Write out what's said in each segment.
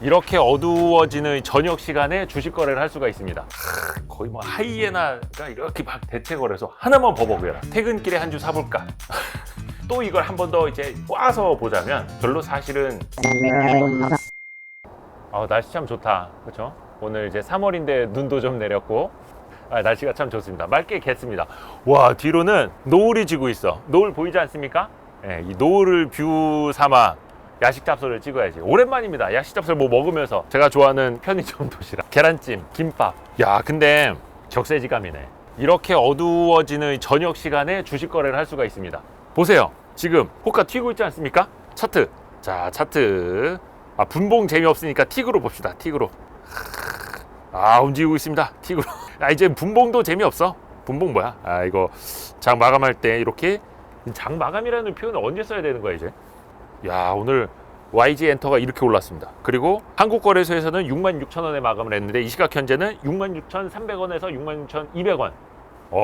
이렇게 어두워지는 저녁 시간에 주식 거래를 할 수가 있습니다. 거의 뭐 하이에나가 이렇게 막 대체 거래소 하나만 버벅여라. 퇴근길에 한 주 사볼까? 또 이걸 한 번 더 이제 꽈서 보자면 별로 사실은 날씨 참 좋다. 그렇죠? 오늘 이제 3월인데 눈도 좀 내렸고 날씨가 참 좋습니다. 맑게 겠습니다. 와, 뒤로는 노을이 지고 있어. 노을 보이지 않습니까? 네, 이 노을을 뷰 삼아 야식 잡설을 찍어야지. 오랜만입니다. 야식 잡설 뭐 먹으면서 제가 좋아하는 편의점 도시락, 계란찜, 김밥. 야, 근데 격세지감이네. 이렇게 어두워지는 저녁 시간에 주식 거래를 할 수가 있습니다. 보세요. 지금 호가 튀고 있지 않습니까? 차트. 자, 차트. 분봉 재미없으니까 틱으로 봅시다. 틱으로. 움직이고 있습니다. 틱으로. 이제 분봉도 재미없어. 분봉 뭐야? 이거 장 마감할 때 이렇게, 장 마감이라는 표현을 언제 써야 되는 거야 이제? 야, 오늘 YG 엔터가 이렇게 올랐습니다. 그리고 한국거래소에서는 66,000원에 마감을 했는데 이 시각 현재는 66,300원에서 66,200원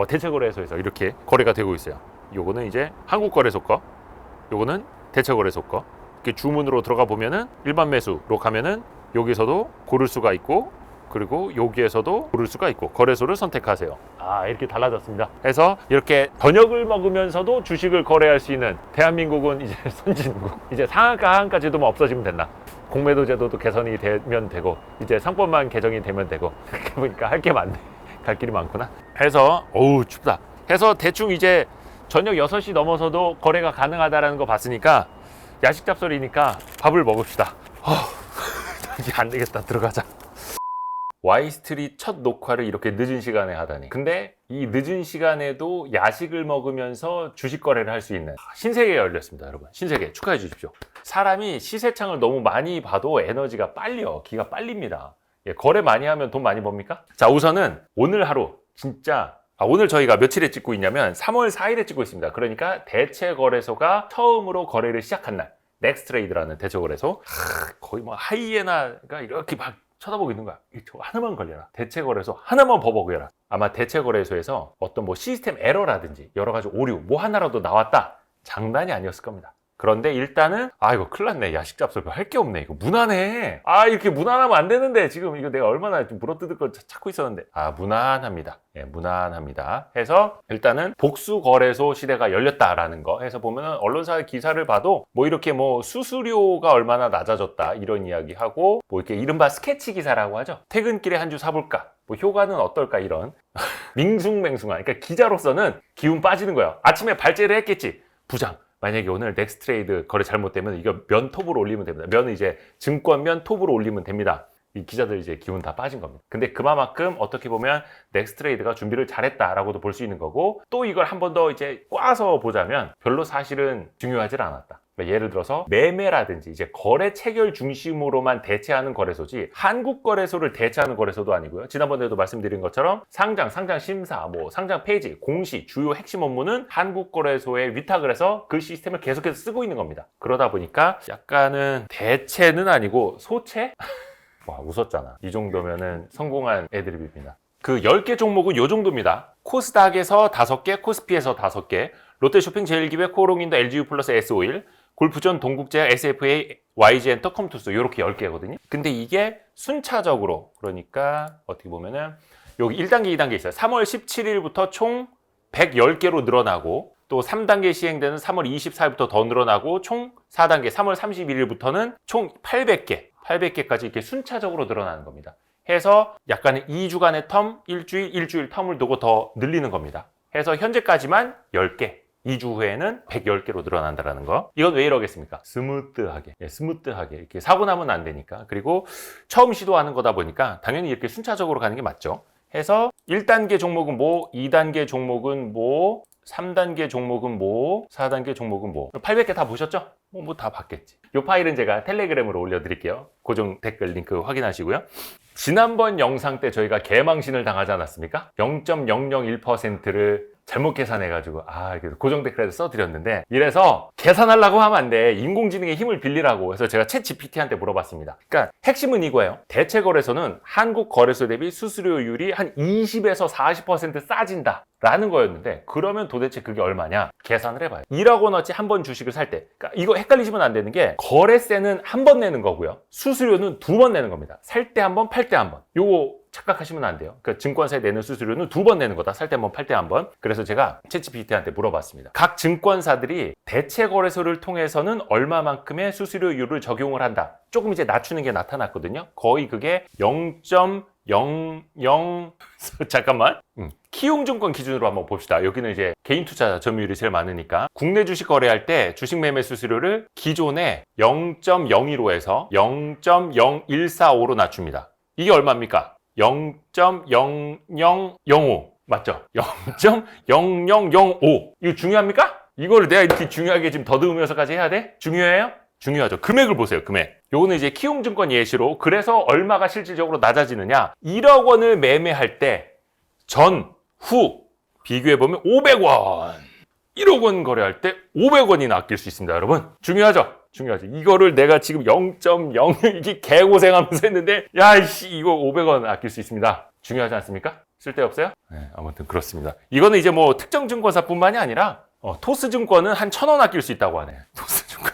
대체거래소에서 이렇게 거래가 되고 있어요. 요거는 이제 한국거래소 거, 요거는 대체거래소 거. 이렇게 주문으로 들어가 보면은 일반 매수로 가면은 여기서도 고를 수가 있고, 그리고 여기에서도 고를 수가 있고, 거래소를 선택하세요. 이렇게 달라졌습니다. 해서 이렇게 저녁을 먹으면서도 주식을 거래할 수 있는 대한민국은 이제 선진국. 이제 상한가 하한가 제도만 없어지면 된다. 공매도 제도도 개선이 되면 되고, 이제 상법만 개정이 되면 되고. 그렇게 보니까 할 게 많네. 갈 길이 많구나. 해서 춥다. 해서 대충 이제 저녁 6시 넘어서도 거래가 가능하다라는 거 봤으니까 야식 잡설이니까 밥을 먹읍시다. 이제 안 되겠다. 들어가자. Y스트릿 첫 녹화를 이렇게 늦은 시간에 하다니. 근데 이 늦은 시간에도 야식을 먹으면서 주식 거래를 할 수 있는 신세계가 열렸습니다. 여러분, 신세계 축하해 주십시오. 사람이 시세창을 너무 많이 봐도 에너지가 빨려. 기가 빨립니다. 거래 많이 하면 돈 많이 법니까? 자, 우선은 오늘 하루 진짜 오늘 저희가 며칠에 찍고 있냐면 3월 4일에 찍고 있습니다. 그러니까 대체거래소가 처음으로 거래를 시작한 날, 넥스트레이드라는 대체거래소. 거의 뭐 하이에나가 이렇게 막 쳐다보고 있는 거야. 저 하나만 걸려라. 대체거래소 하나만 버벅여라. 아마 대체거래소에서 어떤 뭐 시스템 에러라든지 여러 가지 오류 뭐 하나라도 나왔다, 장난이 아니었을 겁니다. 그런데 일단은 이거 큰일 났네. 야식 잡설 할 게 없네. 이거 무난해. 이렇게 무난하면 안 되는데 지금 이거 내가 얼마나 좀 물어뜯을 걸 찾고 있었는데 무난합니다. 무난합니다. 해서 일단은 복수 거래소 시대가 열렸다라는 거 해서 보면은 언론사 기사를 봐도 뭐 이렇게 뭐 수수료가 얼마나 낮아졌다 이런 이야기하고, 뭐 이렇게 이른바 스케치 기사라고 하죠. 퇴근길에 한 주 사볼까? 뭐 효과는 어떨까? 이런 밍숭맹숭한. 그러니까 기자로서는 기운 빠지는 거야. 아침에 발제를 했겠지. 부장, 만약에 오늘 넥스트레이드 거래 잘못되면 이거 면 톱으로 올리면 됩니다. 면은 이제 증권면 톱으로 올리면 됩니다. 이 기자들 이제 기운 다 빠진 겁니다. 근데 그만큼 어떻게 보면 넥스트레이드가 준비를 잘했다라고도 볼 수 있는 거고, 또 이걸 한 번 더 이제 꽈서 보자면 별로 사실은 중요하지 않았다. 그러니까 예를 들어서 매매라든지 이제 거래 체결 중심으로만 대체하는 거래소지 한국 거래소를 대체하는 거래소도 아니고요. 지난번에도 말씀드린 것처럼 상장 심사, 뭐 상장 페이지, 공시, 주요 핵심 업무는 한국 거래소에 위탁을 해서 그 시스템을 계속해서 쓰고 있는 겁니다. 그러다 보니까 약간은 대체는 아니고 소체? 와, 웃었잖아. 이 정도면은 성공한 애드립입니다. 그 10개 종목은 요 정도입니다. 코스닥에서 5개, 코스피에서 5개, 롯데쇼핑, 제일기획, 코오롱인더, LGU 플러스, S51, 골프존, 동국제약, SFA, YG엔터, 컴투스 이렇게 10개거든요. 근데 이게 순차적으로, 그러니까 어떻게 보면은 여기 1단계, 2단계 있어요. 3월 17일부터 총 110개로 늘어나고, 또 3단계 시행되는 3월 24일부터 더 늘어나고, 총 4단계 3월 31일부터는 총 800개까지 이렇게 순차적으로 늘어나는 겁니다. 해서 약간의 2주간의 텀, 일주일 텀을 두고 더 늘리는 겁니다. 해서 현재까지만 10개, 2주 후에는 110개로 늘어난다는 거. 이건 왜 이러겠습니까? 스무트하게 이렇게 사고 나면 안 되니까. 그리고 처음 시도하는 거다 보니까 당연히 이렇게 순차적으로 가는 게 맞죠. 해서 1단계 종목은 뭐, 2단계 종목은 뭐, 3단계 종목은 뭐, 4단계 종목은 뭐. 800개 다 보셨죠? 뭐 다 봤겠지. 이 파일은 제가 텔레그램으로 올려드릴게요. 고정 댓글 링크 확인하시고요. 지난번 영상 때 저희가 개망신을 당하지 않았습니까? 0.001%를 잘못 계산해가지고 고정 댓글에도 써드렸는데, 이래서 계산하려고 하면 안 돼. 인공지능의 힘을 빌리라고 해서 제가 챗 GPT한테 물어봤습니다. 그러니까 핵심은 이거예요. 대체거래소는 한국 거래소 대비 수수료율이 한 20에서 40% 싸진다. 라는 거였는데 그러면 도대체 그게 얼마냐? 계산을 해봐요. 1억 원어치 한 번 주식을 살 때 그러니까 이거 헷갈리시면 안 되는 게 거래세는 한 번 내는 거고요. 수수료는 2번 내는 겁니다. 살 때 한 번, 팔 때 한 번. 요거 착각하시면 안 돼요. 그러니까 증권사에 내는 수수료는 2번 내는 거다. 살 때 한 번, 팔 때 한 번. 그래서 제가 챗GPT한테 물어봤습니다. 각 증권사들이 대체 거래소를 통해서는 얼마만큼의 수수료율을 적용을 한다. 조금 이제 낮추는 게 나타났거든요. 거의 그게 0.00 잠깐만. 키움증권 기준으로 한번 봅시다. 여기는 이제 개인 투자 점유율이 제일 많으니까 국내 주식 거래할 때 주식 매매 수수료를 기존에 0.01호에서 0.0145로 낮춥니다. 이게 얼마입니까? 0.0005 맞죠? 0.0005 이거 중요합니까? 이거를 내가 이렇게 중요하게 지금 더듬으면서까지 해야 돼? 중요해요? 중요하죠. 금액을 보세요. 금액. 요거는 이제 키움증권 예시로 그래서 얼마가 실질적으로 낮아지느냐 1억 원을 매매할 때 전, 후 비교해보면 500원 1억 원 거래할 때 500원이나 아낄 수 있습니다. 여러분 중요하죠? 중요하죠. 이거를 내가 지금 0.0 이게 개고생하면서 했는데 야이씨 이거 500원 아낄 수 있습니다. 중요하지 않습니까? 쓸데없어요? 네, 아무튼 그렇습니다. 이거는 이제 뭐 특정 증권사뿐만이 아니라 토스증권은 한 1,000원 아낄 수 있다고 하네요. 토스증권.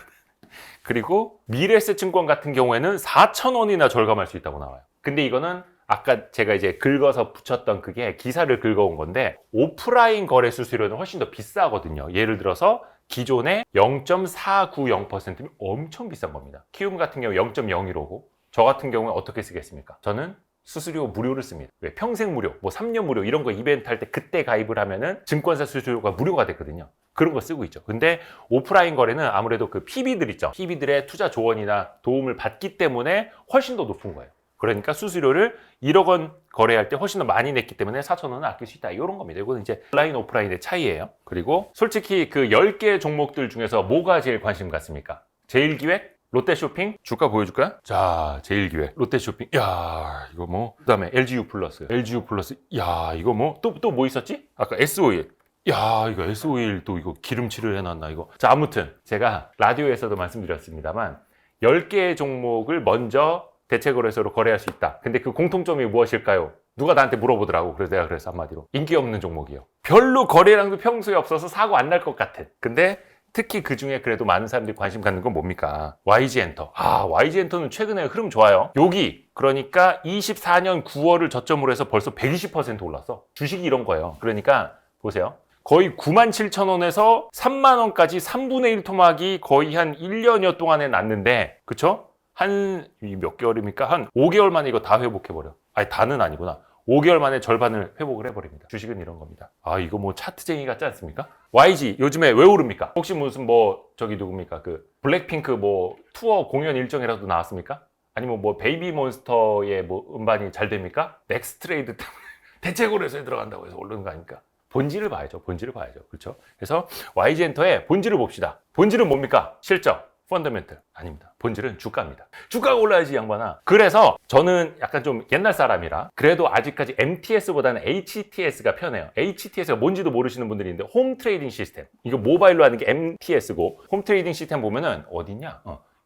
그리고 미래에셋증권 같은 경우에는 4,000원이나 절감할 수 있다고 나와요. 근데 이거는 아까 제가 이제 긁어서 붙였던 그게 기사를 긁어온 건데 오프라인 거래 수수료는 훨씬 더 비싸거든요. 예를 들어서 기존에 0.490%면 엄청 비싼 겁니다. 키움 같은 경우 0.01호고 저 같은 경우는 어떻게 쓰겠습니까? 저는 수수료 무료를 씁니다. 왜? 평생 무료, 뭐 3년 무료 이런 거 이벤트 할 때 그때 가입을 하면은 증권사 수수료가 무료가 됐거든요. 그런 거 쓰고 있죠. 근데 오프라인 거래는 아무래도 그 PB들 있죠. PB들의 투자 조언이나 도움을 받기 때문에 훨씬 더 높은 거예요. 그러니까 수수료를 1억 원 거래할 때 훨씬 더 많이 냈기 때문에 4,000원을 아낄 수 있다. 이런 겁니다. 이거는 이제 온라인, 오프라인의 차이예요. 그리고 솔직히 그 10개 종목들 중에서 뭐가 제일 관심 갖습니까? 제일기획? 롯데쇼핑? 주가 보여줄까요? 자, 제일기획. 롯데쇼핑. 야 이거 뭐. 그 다음에 LGU 플러스. LGU 플러스. 야 이거 뭐. 또 뭐 있었지? 아까 S오일. 야 이거 S오일 또 이거 기름칠을 해놨나 이거. 자 아무튼 제가 라디오에서도 말씀드렸습니다만 10개의 종목을 먼저 대체거래소로 거래할 수 있다. 근데 그 공통점이 무엇일까요? 누가 나한테 물어보더라고. 그래서 내가 그래서 한마디로 인기 없는 종목이요. 별로 거래량도 평소에 없어서 사고 안 날 것 같은. 근데 특히 그 중에 그래도 많은 사람들이 관심 갖는 건 뭡니까? YG엔터. YG엔터는 최근에 흐름 좋아요. 여기 그러니까 24년 9월을 저점으로 해서 벌써 120% 올랐어. 주식이 이런 거예요. 그러니까 보세요. 거의 97,000원에서 3만원까지 3분의 1 토막이 거의 한 1년여 동안에 났는데 그쵸? 한 몇 개월입니까? 한 5개월 만에 이거 다 회복해버려. 아니 다는 아니구나. 5개월 만에 절반을 회복을 해버립니다. 주식은 이런 겁니다. 이거 뭐 차트쟁이 같지 않습니까? YG 요즘에 왜 오릅니까? 혹시 무슨 뭐 저기 누굽니까? 그 블랙핑크 뭐 투어 공연 일정이라도 나왔습니까? 아니면 뭐 베이비몬스터의 뭐 음반이 잘 됩니까? 넥스트레이드 때문에 대체거래소에 들어간다고 해서 오르는 거 아닙니까? 본질을 봐야죠. 본질을 봐야죠. 그렇죠? 그래서 YG엔터의 본질을 봅시다. 본질은 뭡니까? 실적. 펀더멘털 아닙니다. 본질은 주가입니다. 주가가 올라야지 양반아. 그래서 저는 약간 좀 옛날 사람이라 그래도 아직까지 MTS보다는 HTS가 편해요. HTS가 뭔지도 모르시는 분들이 있는데 홈 트레이딩 시스템. 이거 모바일로 하는 게 MTS고 홈 트레이딩 시스템 보면은 어딨냐?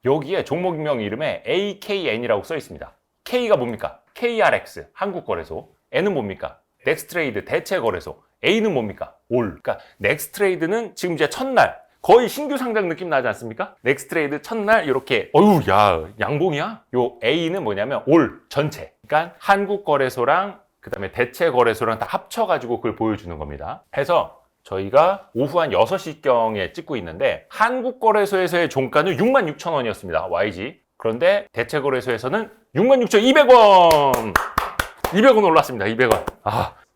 여기에 종목명 이름에 AKN이라고 써 있습니다. K가 뭡니까? KRX 한국거래소. N은 뭡니까? 넥스트레이드 대체거래소. A는 뭡니까? 올. 그러니까 넥스트레이드는 지금 이제 첫날 거의 신규 상장 느낌 나지 않습니까? 넥스트레이드 첫날 이렇게 야 양봉이야? 요 A는 뭐냐면 올 전체. 그러니까 한국거래소랑 그다음에 대체거래소랑 다 합쳐가지고 그걸 보여주는 겁니다. 해서 저희가 오후 한 6시경에 찍고 있는데 한국거래소에서의 종가는 66,000원이었습니다. YG. 그런데 대체거래소에서는 66,200원. 200원 올랐습니다. 200원.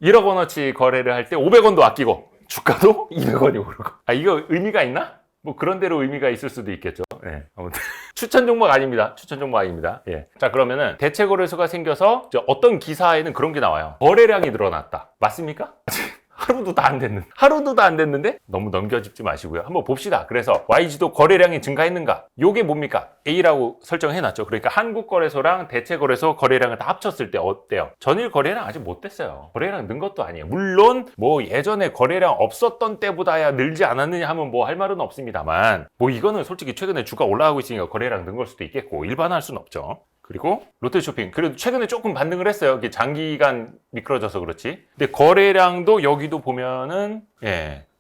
1억 원어치 거래를 할 때 500원도 아끼고 주가도 200원이 오르고. 이거 의미가 있나? 뭐 그런 대로 의미가 있을 수도 있겠죠. 네, 아무튼 추천 종목 아닙니다. 추천 종목 아닙니다. 예. 자 그러면은 대체거래소가 생겨서 어떤 기사에는 그런 게 나와요. 거래량이 늘어났다. 맞습니까? 하루도 다 안 됐는데 너무 넘겨짚지 마시고요. 한번 봅시다. 그래서 YG도 거래량이 증가했는가? 요게 뭡니까? A라고 설정해놨죠. 그러니까 한국거래소랑 대체거래소 거래량을 다 합쳤을 때 어때요? 전일 거래량 아직 못 됐어요. 거래량 는 것도 아니에요. 물론 뭐 예전에 거래량 없었던 때보다야 늘지 않았느냐 하면 뭐 할 말은 없습니다만 뭐 이거는 솔직히 최근에 주가 올라가고 있으니까 거래량 는 걸 수도 있겠고 일반화할 수는 없죠. 그리고 롯데쇼핑 그래도 최근에 조금 반등을 했어요. 이게 장기간 미끄러져서 그렇지. 근데 거래량도 여기도 보면은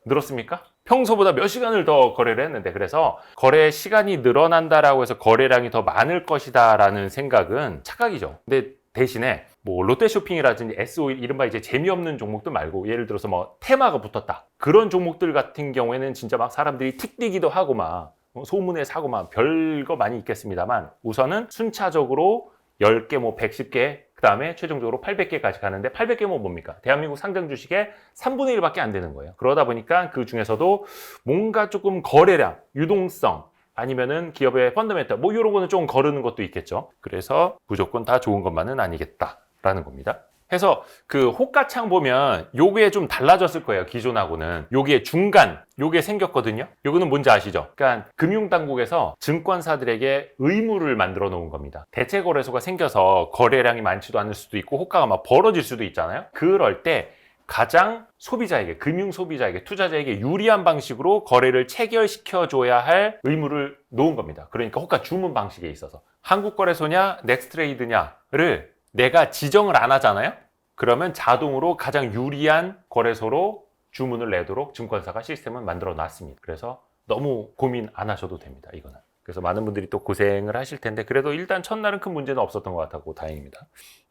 늘었습니까? 평소보다 몇 시간을 더 거래를 했는데, 그래서 거래 시간이 늘어난다라고 해서 거래량이 더 많을 것이다라는 생각은 착각이죠. 근데 대신에 뭐 롯데쇼핑이라든지 S51 이른바 이제 재미없는 종목들 말고, 예를 들어서 뭐 테마가 붙었다, 그런 종목들 같은 경우에는 진짜 막 사람들이 틱 뛰기도 하고 막 소문에 사고 막 별거 많이 있겠습니다만, 우선은 순차적으로 10개 뭐 110개 그 다음에 최종적으로 800개까지 가는데, 800개면 뭡니까? 대한민국 상장 주식의 3분의 1밖에 안 되는 거예요. 그러다 보니까 그 중에서도 뭔가 조금 거래량, 유동성, 아니면은 기업의 펀더멘털 뭐 이런 거는 조금 거르는 것도 있겠죠. 그래서 무조건 다 좋은 것만은 아니겠다라는 겁니다. 해서 그 호가창 보면 요게 좀 달라졌을 거예요. 기존하고는 요게 중간 요게 생겼거든요. 요거는 뭔지 아시죠? 그러니까 금융당국에서 증권사들에게 의무를 만들어 놓은 겁니다. 대체거래소가 생겨서 거래량이 많지도 않을 수도 있고 호가가 막 벌어질 수도 있잖아요. 그럴 때 가장 소비자에게, 금융 소비자에게, 투자자에게 유리한 방식으로 거래를 체결시켜 줘야 할 의무를 놓은 겁니다. 그러니까 호가 주문 방식에 있어서 한국거래소냐 넥스트레이드냐를 내가 지정을 안 하잖아요. 그러면 자동으로 가장 유리한 거래소로 주문을 내도록 증권사가 시스템을 만들어 놨습니다. 그래서 너무 고민 안 하셔도 됩니다. 이거는. 그래서 많은 분들이 또 고생을 하실 텐데, 그래도 일단 첫날은 큰 문제는 없었던 것 같고 다행입니다.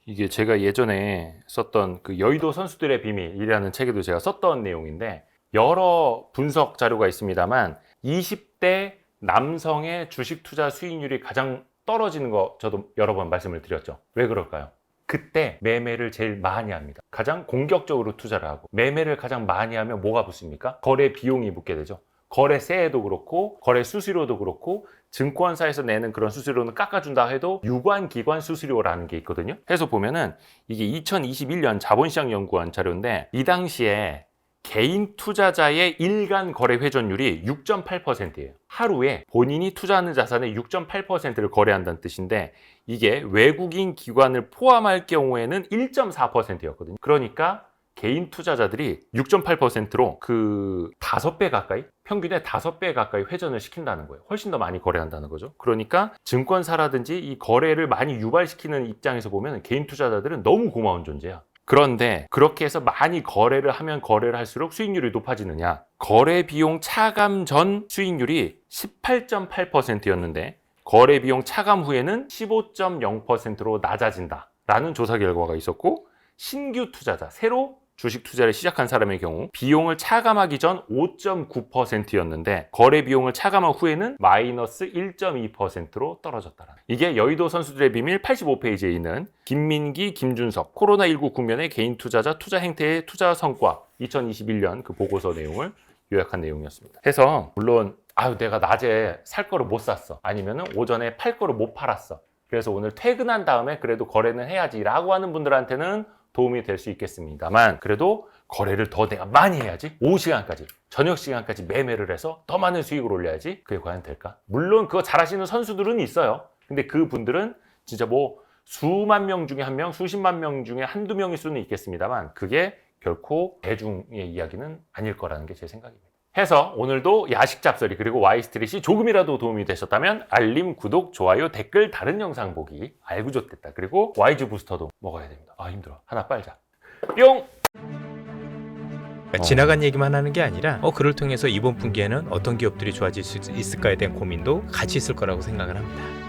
이게 제가 예전에 썼던 그 여의도 선수들의 비밀이라는 책에도 제가 썼던 내용인데, 여러 분석 자료가 있습니다만 20대 남성의 주식 투자 수익률이 가장 떨어지는 거 저도 여러 번 말씀을 드렸죠. 왜 그럴까요? 그때 매매를 제일 많이 합니다. 가장 공격적으로 투자를 하고, 매매를 가장 많이 하면 뭐가 붙습니까? 거래 비용이 붙게 되죠. 거래세도 그렇고 거래 수수료도 그렇고, 증권사에서 내는 그런 수수료는 깎아준다 해도 유관기관 수수료라는 게 있거든요. 해서 보면은 이게 2021년 자본시장연구원 자료인데, 이 당시에 개인 투자자의 일간 거래 회전율이 6.8%예요. 하루에 본인이 투자하는 자산의 6.8%를 거래한다는 뜻인데, 이게 외국인 기관을 포함할 경우에는 1.4%였거든요. 그러니까 개인 투자자들이 6.8%로 그 5배 가까이, 평균의 5배 가까이 회전을 시킨다는 거예요. 훨씬 더 많이 거래한다는 거죠. 그러니까 증권사라든지 이 거래를 많이 유발시키는 입장에서 보면 개인 투자자들은 너무 고마운 존재야. 그런데 그렇게 해서 많이 거래를 하면 거래를 할수록 수익률이 높아지느냐? 거래 비용 차감 전 수익률이 18.8%였는데 거래 비용 차감 후에는 15.0%로 낮아진다라는 조사 결과가 있었고, 신규 투자자, 새로 주식 투자를 시작한 사람의 경우 비용을 차감하기 전 5.9%였는데 거래 비용을 차감한 후에는 마이너스 1.2%로 떨어졌다라. 이게 여의도 선수들의 비밀 85페이지에 있는 김민기, 김준섭 코로나19 국면의 개인 투자자 투자 행태의 투자 성과 2021년 그 보고서 내용을 요약한 내용이었습니다. 해서 물론 내가 낮에 살 거를 못 샀어, 아니면은 오전에 팔 거를 못 팔았어, 그래서 오늘 퇴근한 다음에 그래도 거래는 해야지 라고 하는 분들한테는 도움이 될 수 있겠습니다만, 그래도 거래를 더 내가 많이 해야지, 오후 시간까지, 저녁 시간까지 매매를 해서 더 많은 수익을 올려야지, 그게 과연 될까? 물론 그거 잘하시는 선수들은 있어요. 근데 그 분들은 진짜 뭐 수만 명 중에 한 명, 수십만 명 중에 한두 명일 수는 있겠습니다만, 그게 결코 대중의 이야기는 아닐 거라는 게 제 생각입니다. 해서 오늘도 야식 잡설이 그리고 Y스트릿이 조금이라도 도움이 되셨다면 알림, 구독, 좋아요, 댓글, 다른 영상 보기, 알고 좋댔다, 그리고 YG 부스터도 먹어야 됩니다. 힘들어. 하나 빨자. 뿅! 지나간 얘기만 하는 게 아니라 그를 통해서 이번 분기에는 어떤 기업들이 좋아질 수 있을까에 대한 고민도 같이 있을 거라고 생각을 합니다.